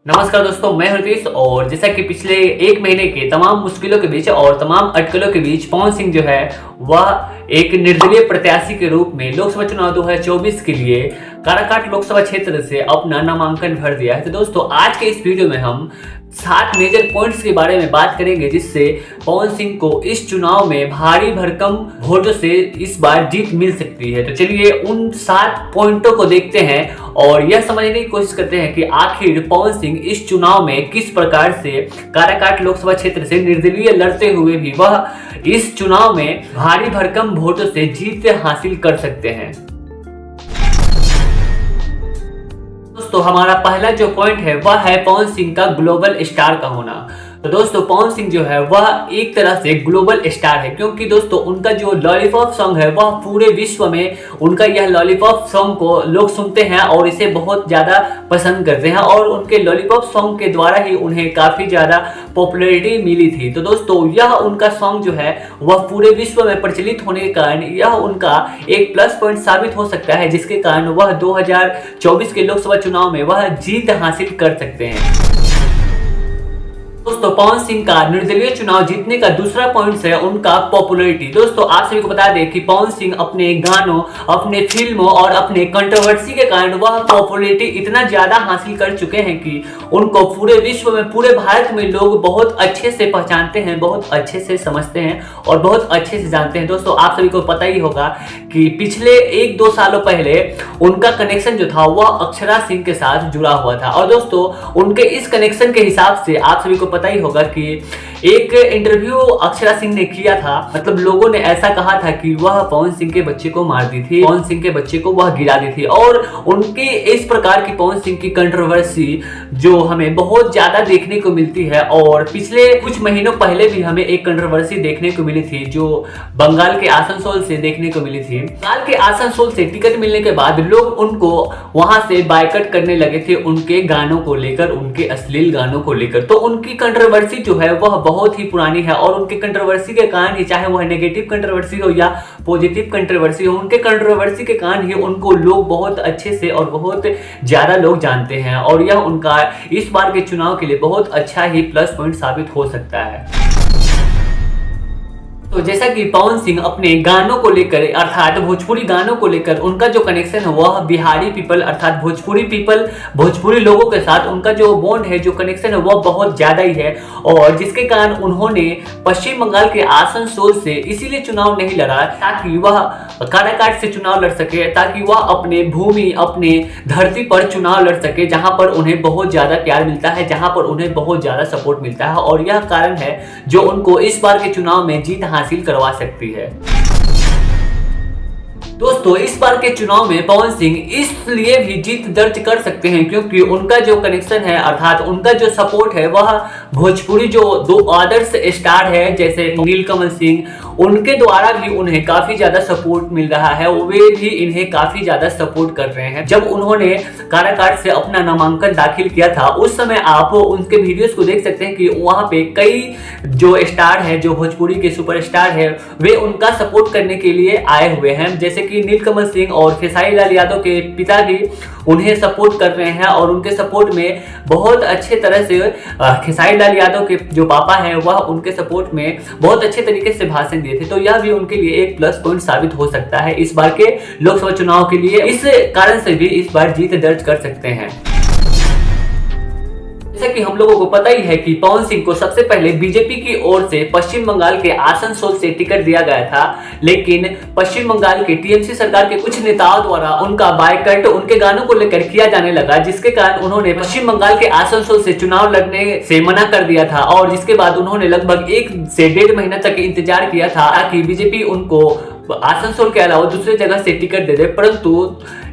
नमस्कार दोस्तों, मैं हृदीश। और जैसा कि पिछले एक महीने के तमाम मुश्किलों के बीच और तमाम अटकलों के बीच पवन सिंह जो है वह एक निर्दलीय प्रत्याशी के रूप में लोकसभा चुनाव 2024 के लिए काराकाट लोकसभा क्षेत्र से अपना नामांकन भर दिया है। तो दोस्तों, आज के इस वीडियो में हम 7 मेजर पॉइंट्स के बारे में बात करेंगे जिससे पवन सिंह को इस चुनाव में भारी भरकम वोटों से इस बार जीत मिल सकती है। तो चलिए उन 7 पॉइंटों को देखते हैं और यह समझने की कोशिश करते हैं कि आखिर पवन सिंह इस चुनाव में किस प्रकार से काराकाट लोकसभा क्षेत्र से निर्दलीय लड़ते हुए भी वह इस चुनाव में भारी भरकम वोटों से जीत हासिल कर सकते हैं। दोस्तों, हमारा पहला जो पॉइंट है वह है पवन सिंह का ग्लोबल स्टार का होना। तो दोस्तों, पवन सिंह जो है वह एक तरह से ग्लोबल स्टार है क्योंकि दोस्तों उनका जो लॉलीपॉप सॉन्ग है वह पूरे विश्व में उनका यह लॉलीपॉप सॉन्ग को लोग सुनते हैं और इसे बहुत ज़्यादा पसंद करते हैं और उनके लॉलीपॉप सॉन्ग के द्वारा ही उन्हें काफ़ी ज़्यादा पॉपुलैरिटी मिली थी। तो दोस्तों, यह उनका सॉन्ग जो है वह पूरे विश्व में प्रचलित होने के कारण यह उनका एक प्लस पॉइंट साबित हो सकता है, जिसके कारण वह 2024 के लोकसभा चुनाव में वह जीत हासिल कर सकते हैं। दोस्तों, पवन सिंह का निर्दलीय चुनाव जीतने का दूसरा पॉइंट है उनका पॉपुलैरिटी। दोस्तों, आप सभी को बता दें कि पवन सिंह अपने गानों, अपने फिल्मों और अपने कंट्रोवर्सी के कारण वह पॉपुलैरिटी इतना ज्यादा हासिल कर चुके हैं कि उनको पूरे विश्व में, पूरे भारत में लोग बहुत अच्छे से पहचानते हैं, बहुत अच्छे से समझते हैं और बहुत अच्छे से जानते हैं। दोस्तों, आप सभी को पता ही होगा कि पिछले 1-2 सालों पहले उनका कनेक्शन जो था वह अक्षरा सिंह के साथ जुड़ा हुआ था और दोस्तों उनके इस कनेक्शन के हिसाब से आप सभी को पता ही होगा कि एक इंटरव्यू अक्षरा सिंह ने किया था। मतलब लोगों ने ऐसा कहा था कि वह पवन सिंह के बच्चे को मार दी थी, पवन सिंह के बच्चे को वह गिरा दी थी और उनकी इस प्रकार की पवन सिंह की कंट्रोवर्सी जो हमें बहुत ज्यादा देखने को मिलती है। और पिछले कुछ महीनों पहले भी हमें एक कंट्रोवर्सी देखने को मिली थी जो बंगाल के आसनसोल से देखने को मिली थी। बंगाल के आसनसोल से टिकट मिलने के बाद लोग उनको वहां से बायकॉट करने लगे थे उनके गानों को लेकर, उनके अश्लील गानों को लेकर। तो उनकी कंट्रोवर्सी जो है वह बहुत ही पुरानी है और उनके कंट्रोवर्सी के कारण ही, चाहे वह नेगेटिव कंट्रोवर्सी हो या पॉजिटिव कंट्रोवर्सी हो, उनके कंट्रोवर्सी के कारण ही उनको लोग बहुत अच्छे से और बहुत ज्यादा लोग जानते हैं और यह उनका इस बार के चुनाव के लिए बहुत अच्छा ही प्लस पॉइंट साबित हो सकता है। तो जैसा कि पवन सिंह अपने गानों को लेकर अर्थात भोजपुरी गानों को लेकर उनका जो कनेक्शन है वह बिहारी पीपल अर्थात भोजपुरी पीपल, भोजपुरी लोगों के साथ उनका जो बॉन्ड है, जो कनेक्शन है वह बहुत ज्यादा ही है और जिसके कारण उन्होंने पश्चिम बंगाल के आसनसोल से इसीलिए चुनाव नहीं लड़ा ताकि वह काराकाट से चुनाव लड़ सके, ताकि वह अपने भूमि, अपने धरती पर चुनाव लड़ सके जहां पर उन्हें बहुत ज्यादा प्यार मिलता है, जहां पर उन्हें बहुत ज्यादा सपोर्ट मिलता है और यह कारण है जो उनको इस बार के चुनाव में जीत हासिल करवा सकती है। दोस्तों, इस बार के चुनाव में पवन सिंह इसलिए भी जीत दर्ज कर सकते हैं क्योंकि उनका जो कनेक्शन है अर्थात उनका जो सपोर्ट है वह भोजपुरी जो 2 आदर्श स्टार है जैसे नीलकमल सिंह, उनके द्वारा भी उन्हें काफी ज्यादा सपोर्ट मिल रहा है। वे भी इन्हें काफी ज्यादा सपोर्ट कर रहे हैं। जब उन्होंने काराकाट से अपना नामांकन दाखिल किया था उस समय आप उनके वीडियोस को देख सकते हैं कि वहां पे कई जो स्टार है, जो भोजपुरी के सुपरस्टार है, वे उनका सपोर्ट करने के लिए आए हुए हैं। जैसे कि नीलकमल सिंह और खेसारी लाल यादव के पिता भी उन्हें सपोर्ट कर रहे हैं और उनके सपोर्ट में बहुत अच्छे तरह से खेसारी लाल यादव के जो पापा हैं वह उनके सपोर्ट में बहुत अच्छे तरीके से भाषण दिए थे। तो यह भी उनके लिए एक प्लस पॉइंट साबित हो सकता है इस बार के लोकसभा चुनाव के लिए। इस कारण से भी इस बार जीत दर्ज कर सकते हैं। जैसा कि हम लोगों को पता ही है कि पवन सिंह को सबसे पहले बीजेपी की ओर से पश्चिम बंगाल के आसनसोल से टिकट दिया गया था, लेकिन पश्चिम बंगाल के टीएमसी सरकार के कुछ नेताओं द्वारा उनका बायकॉट उनके गानों को लेकर किया जाने लगा, जिसके कारण उन्होंने पश्चिम बंगाल के आसनसोल से चुनाव लड़ने से मना कर दिया था और जिसके बाद उन्होंने लगभग 1 से 1.5 महीना तक इंतजार किया था ताकि बीजेपी उनको आसनसोल के अलावा दूसरे जगह से टिकट दे दे। परंतु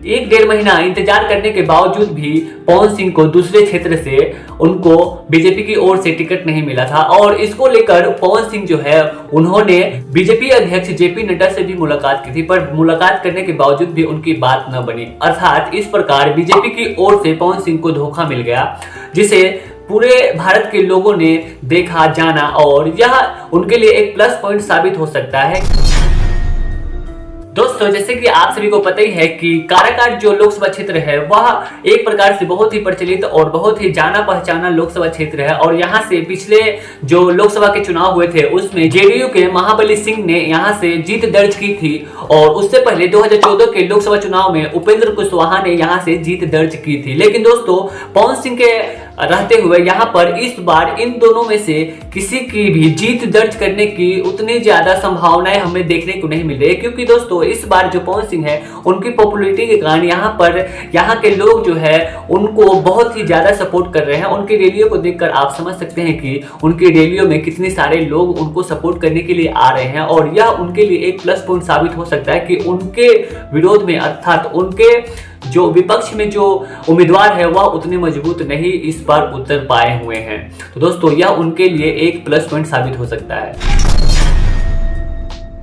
1-1.5 महीना इंतजार करने के बावजूद भी पवन सिंह को दूसरे क्षेत्र से उनको बीजेपी की ओर से टिकट नहीं मिला था और इसको लेकर पवन सिंह जो है उन्होंने बीजेपी अध्यक्ष जेपी नड्डा से भी मुलाकात की थी, पर मुलाकात करने के बावजूद भी उनकी बात न बनी। अर्थात इस प्रकार बीजेपी की ओर से पवन सिंह को धोखा मिल गया, जिसे पूरे भारत के लोगों ने देखा, जाना और यह उनके लिए एक प्लस पॉइंट साबित हो सकता है। दोस्तों जैसे कि आप सभी को पता ही है कि काराकाट जो लोकसभा क्षेत्र है वह एक प्रकार से बहुत ही प्रचलित और बहुत ही जाना पहचाना लोकसभा क्षेत्र है और यहाँ से पिछले जो लोकसभा के चुनाव हुए थे उसमें जेडीयू के महाबली सिंह ने यहाँ से जीत दर्ज की थी और उससे पहले 2014 के लोकसभा चुनाव में उपेंद्र कुशवाहा ने यहाँ से जीत दर्ज की थी। लेकिन दोस्तों पवन सिंह के रहते हुए यहाँ पर इस बार इन दोनों में से किसी की भी जीत दर्ज करने की उतनी ज्यादा संभावनाएं हमें देखने को नहीं मिल रही है, क्योंकि दोस्तों इस बार जो पवन सिंह है उनकी पॉपुलैरिटी के कारण यहाँ के लोग जो है उनको बहुत ही ज्यादा सपोर्ट कर रहे हैं। उनकी रैलियों को देखकर आप समझ सकते हैं कि उनकी रैलियों में कितने सारे लोग उनको सपोर्ट करने के लिए आ रहे हैं और यह उनके लिए एक प्लस पॉइंट साबित हो सकता है कि उनके विरोध में अर्थात उनके जो विपक्ष में जो उम्मीदवार है वह उतने मजबूत नहीं इस बार उतर पाए हुए हैं। तो दोस्तों यह उनके लिए एक प्लस पॉइंट साबित हो सकता है।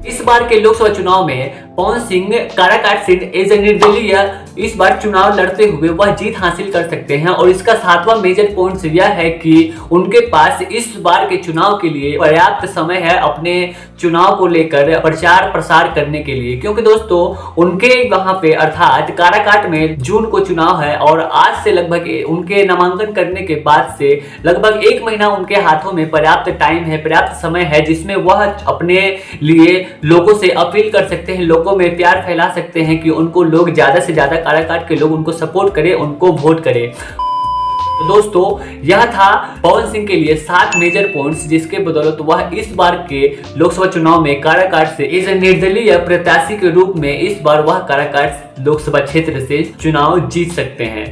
इस बार के लोकसभा चुनाव में Pawan Singh Karakat seat as a निर्दलीय इस बार चुनाव लड़ते हुए वह जीत हासिल कर सकते हैं और इसका 7वां मेजर पॉइंट यह है कि उनके पास इस बार के चुनाव के लिए पर्याप्त समय है अपने चुनाव को लेकर प्रचार प्रसार करने के लिए, क्योंकि दोस्तों उनके वहां पे अर्थात काराकाट में जून को चुनाव है और आज से लगभग उनके नामांकन करने के बाद से लगभग 1 महीना उनके हाथों में पर्याप्त टाइम है, पर्याप्त समय है जिसमें वह अपने लिए लोगों से अपील कर सकते हैं, लोगों में प्यार फैला सकते हैं कि उनको लोग ज्यादा से ज्यादा काराकाट के लोग उनको सपोर्ट करें, उनको वोट करें। तो दोस्तों यह था पवन सिंह के लिए 7 मेजर पॉइंट्स जिसके बदौलत वह इस बार के लोकसभा चुनाव में काराकाट से एज ए निर्दलीय प्रत्याशी के रूप में इस बार वह काराकाट लोकसभा क्षेत्र से चुनाव जीत सकते हैं।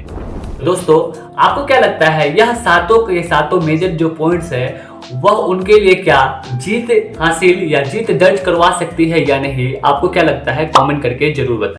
दोस्तों आपको क्या लगता है यह 7 मेजर जो पॉइंट्स है वह उनके लिए क्या जीत हासिल या जीत दर्ज करवा सकती है या नहीं? आपको क्या लगता है कमेंट करके जरूर बताएं।